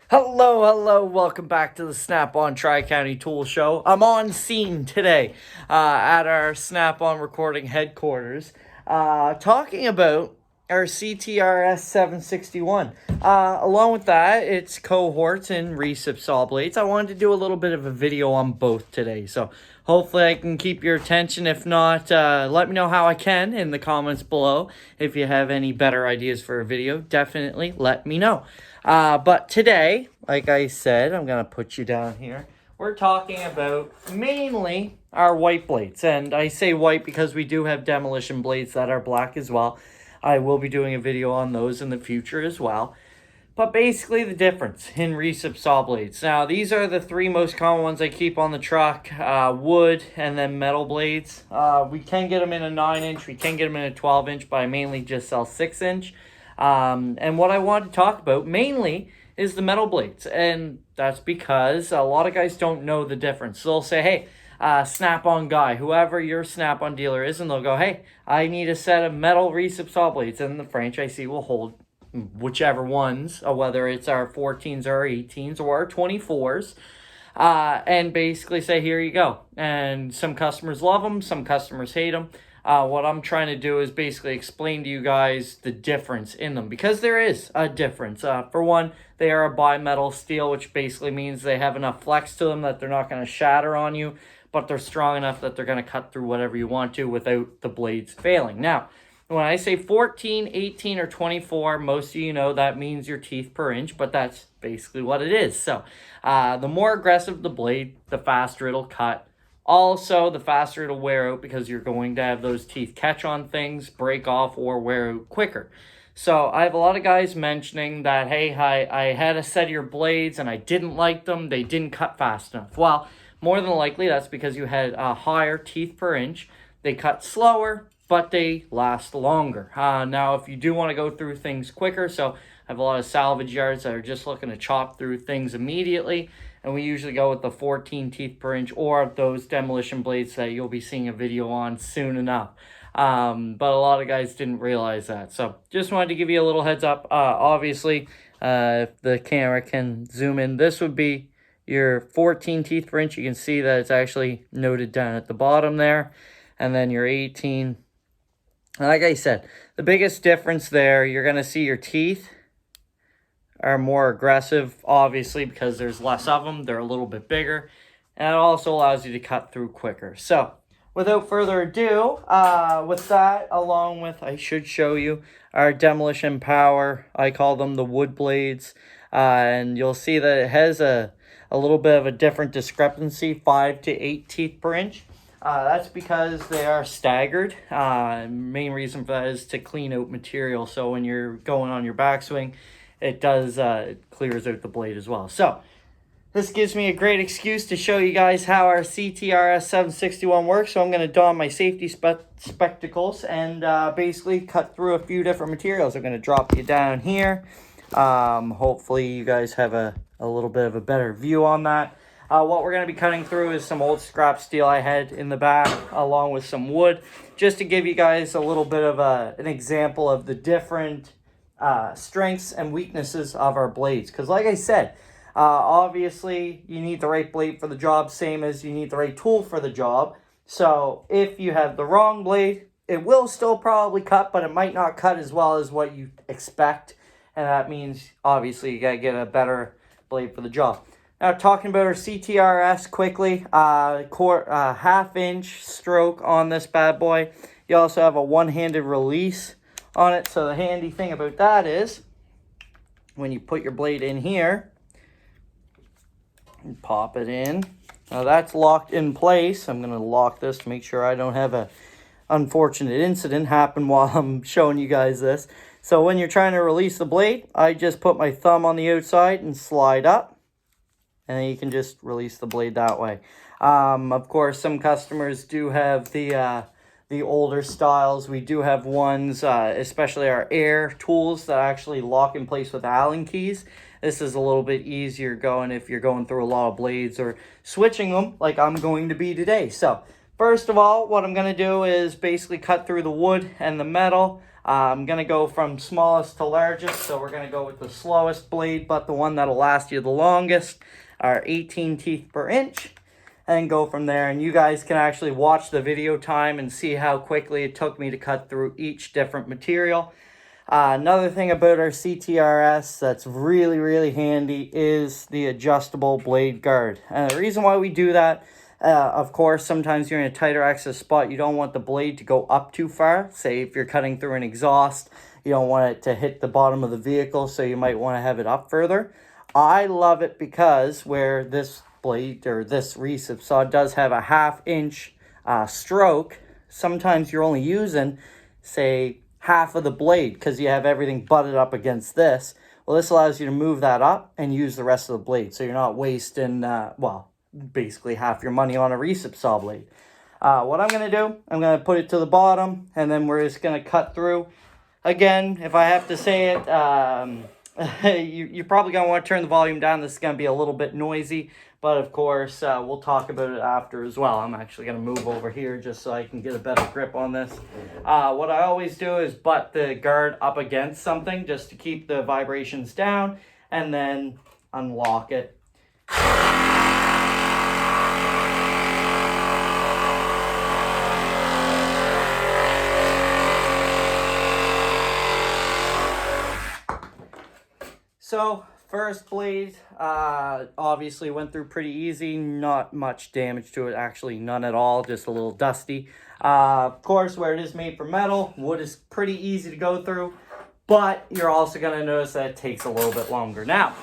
Hello, welcome back to the Snap-on Tri-County Tool Show. I'm on scene today at our Snap-on recording headquarters talking about our CTRS761. Along with that, it's cohorts and recip saw blades. I wanted to do a little bit of a video on both today, so hopefully I can keep your attention. If not, let me know how I can in the comments below. If you have any better ideas for a video, definitely let me know. But today, like I said, I'm going to put you down here. We're talking about mainly our white blades. And I say white because we do have demolition blades that are black as well. I will be doing a video on those in the future as well. But basically the difference in recip saw blades. Now, these are the three most common ones I keep on the truck. Wood and then metal blades. We can get them in a 9-inch. We can get them in a 12-inch, but I mainly just sell 6-inch. And what I want to talk about mainly is the metal blades. And that's because a lot of guys don't know the difference. So they'll say, hey, Snap-on guy, whoever your Snap-on dealer is, and they'll go, hey, I need a set of metal recip saw blades. And the franchisee will hold whichever ones, whether it's our 14s or our 18s or our 24s. And basically say, here you go. And some customers love them, some customers hate them. What I'm trying to do is basically explain to you guys the difference in them, because there is a difference. For one, they are a bimetal steel, which basically means they have enough flex to them that they're not going to shatter on you, but they're strong enough that they're going to cut through whatever you want to without the blades failing. Now, when I say 14, 18, or 24, most of you know that means your teeth per inch, but that's basically what it is. So the more aggressive the blade, the faster it'll cut. Also, the faster it'll wear out, because you're going to have those teeth catch on things, break off, or wear out quicker. So I have a lot of guys mentioning that, hey, I had a set of your blades and I didn't like them. They didn't cut fast enough. Well, more than likely, that's because you had higher teeth per inch. They cut slower, but they last longer. Now, if you do want to go through things quicker, so I have a lot of salvage yards that are just looking to chop through things immediately. And we usually go with the 14 teeth per inch, or those demolition blades that you'll be seeing a video on soon enough. But a lot of guys didn't realize that. So just wanted to give you a little heads up. Obviously, if the camera can zoom in, this would be your 14 teeth per inch. You can see that it's actually noted down at the bottom there. And then your 18. Like I said, the biggest difference there, you're going to see your teeth are more aggressive, obviously, because there's less of them. They're a little bit bigger, and it also allows you to cut through quicker. So without further ado, with that, along with, I should show you our demolition power. I call them the wood blades, and you'll see that it has a little bit of a different discrepancy, 5 to 8 teeth per inch. That's because they are staggered. Main reason for that is to clean out material, so when you're going on your backswing, it does, it clears out the blade as well. So this gives me a great excuse to show you guys how our CTRS761 works. So I'm going to don my safety spectacles and basically cut through a few different materials. I'm going to drop you down here. Hopefully you guys have a little bit of a better view on that. What we're going to be cutting through is some old scrap steel I had in the back, along with some wood, just to give you guys a little bit of an example of the different strengths and weaknesses of our blades. Because like I said, obviously you need the right blade for the job, same as you need the right tool for the job. So if you have the wrong blade, it will still probably cut, but it might not cut as well as what you expect. And that means obviously you gotta get a better blade for the job. Now, talking about our CTRS quickly, half-inch stroke on this bad boy. You also have a one-handed release on it. So the handy thing about that is when you put your blade in here and pop it in. Now that's locked in place. I'm going to lock this to make sure I don't have a unfortunate incident happen while I'm showing you guys this. So when you're trying to release the blade, I just put my thumb on the outside and slide up. And then you can just release the blade that way. Of course, some customers do have the older styles. We do have ones, especially our air tools, that actually lock in place with Allen keys. This is a little bit easier going if you're going through a lot of blades or switching them like I'm going to be today. So first of all, what I'm going to do is basically cut through the wood and the metal. I'm going to go from smallest to largest, so we're going to go with the slowest blade, but the one that'll last you the longest, our 18 teeth per inch, and go from there. And you guys can actually watch the video time and see how quickly it took me to cut through each different material. Another thing about our CTRS that's really, really handy is the adjustable blade guard. And the reason why we do that, of course, sometimes you're in a tighter access spot. You don't want the blade to go up too far. Say if you're cutting through an exhaust, you don't want it to hit the bottom of the vehicle, so you might want to have it up further. I love it because where this blade or this recip saw does have a 1/2 inch stroke, sometimes you're only using, say, half of the blade because you have everything butted up against this. Well, this allows you to move that up and use the rest of the blade, so you're not wasting, well, basically half your money on a recip saw blade. What I'm going to do, I'm going to put it to the bottom, and then we're just going to cut through. Again, if I have to say it, you're probably going to want to turn the volume down. This is going to be a little bit noisy, but of course, we'll talk about it after as well. I'm actually going to move over here just so I can get a better grip on this. What I always do is butt the guard up against something just to keep the vibrations down, and then unlock it. So, first blade, obviously went through pretty easy, not much damage to it, actually none at all, just a little dusty. Of course, where it is made from metal, wood is pretty easy to go through, but you're also going to notice that it takes a little bit longer. Now,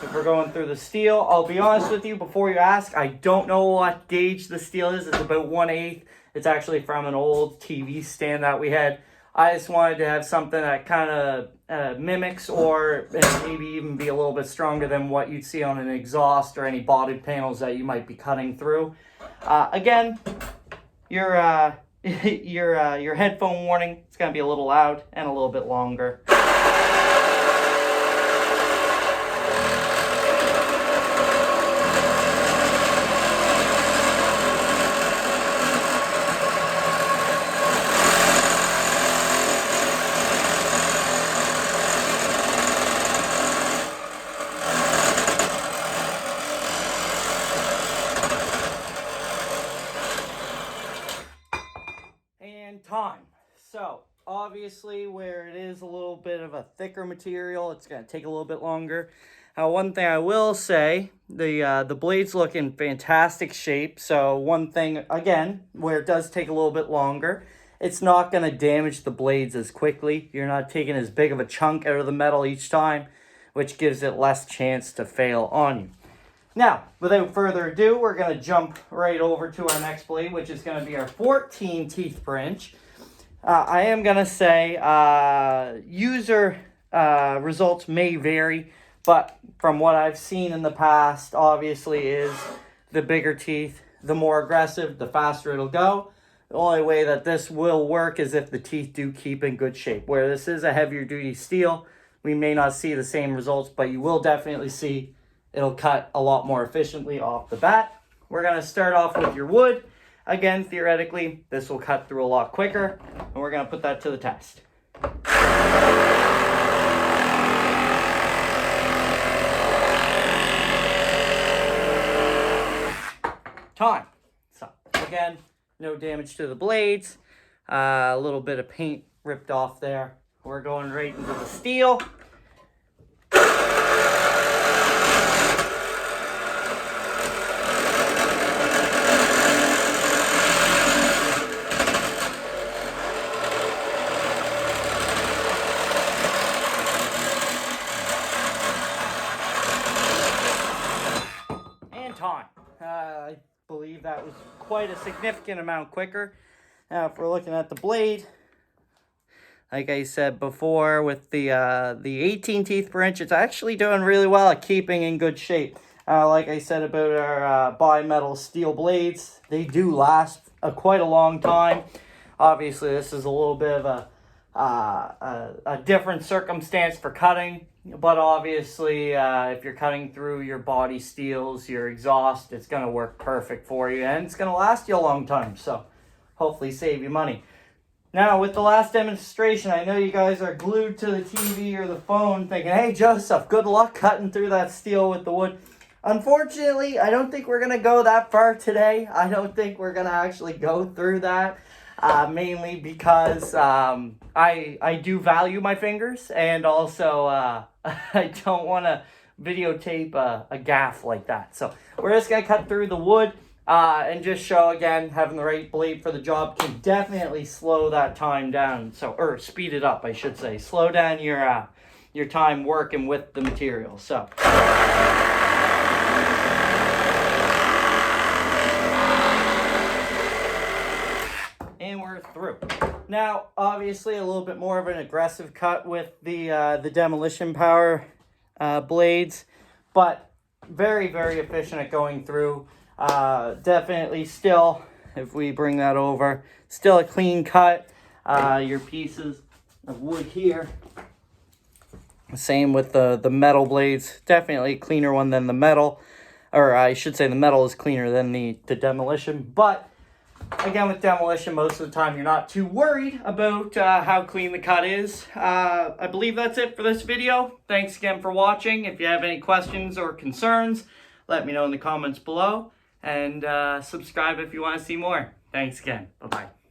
if we're going through the steel, I'll be honest with you, before you ask, I don't know what gauge the steel is. It's about 1/8. It's actually from an old TV stand that we had. I just wanted to have something that kind of mimics or maybe even be a little bit stronger than what you'd see on an exhaust or any body panels that you might be cutting through. Again, your headphone warning, it's going to be a little loud and a little bit longer. Time. So obviously where it is a little bit of a thicker material, it's going to take a little bit longer. One thing I will say, the blade's look in fantastic shape. So one thing, again, where it does take a little bit longer, it's not going to damage the blades as quickly. You're not taking as big of a chunk out of the metal each time, which gives it less chance to fail on you. Now, without further ado, we're going to jump right over to our next blade, which is going to be our 14 teeth per inch. I am going to say user results may vary, but from what I've seen in the past, obviously, is the bigger teeth, the more aggressive, the faster it'll go. The only way that this will work is if the teeth do keep in good shape. Where this is a heavier duty steel, we may not see the same results, but you will definitely see it'll cut a lot more efficiently off the bat. We're going to start off with your wood. Again, theoretically, this will cut through a lot quicker, and we're going to put that to the test. Time. So, again, no damage to the blades. A little bit of paint ripped off there. We're going right into the steel. Time. I believe that was quite a significant amount quicker. Now, if we're looking at the blade, like I said before, with the 18 teeth per inch, it's actually doing really well at keeping in good shape. Like I said about our bimetal steel blades, they do last quite a long time. Obviously, this is a little bit of a different circumstance for cutting. But obviously, if you're cutting through your body steels, your exhaust, it's going to work perfect for you. And it's going to last you a long time. So hopefully save you money. Now, with the last demonstration, I know you guys are glued to the TV or the phone thinking, hey, Joseph, good luck cutting through that steel with the wood. Unfortunately, I don't think we're going to go that far today. I don't think we're going to actually go through that, mainly because I do value my fingers, and also I don't want to videotape a gaff like that. So we're just going to cut through the wood and just show, again, having the right blade for the job can definitely slow that time down. So, or speed it up, I should say. Slow down your time working with the material. So. And we're through. Now, obviously, a little bit more of an aggressive cut with the demolition power blades, but very, very efficient at going through. Definitely still, if we bring that over, still a clean cut. Your pieces of wood here. Same with the metal blades. Definitely a cleaner one than the metal. Or I should say the metal is cleaner than the demolition, but again, with demolition, most of the time you're not too worried about how clean the cut is. I believe that's it for this video. Thanks again for watching. If you have any questions or concerns, let me know in the comments below. And subscribe if you want to see more. Thanks again. Bye-bye.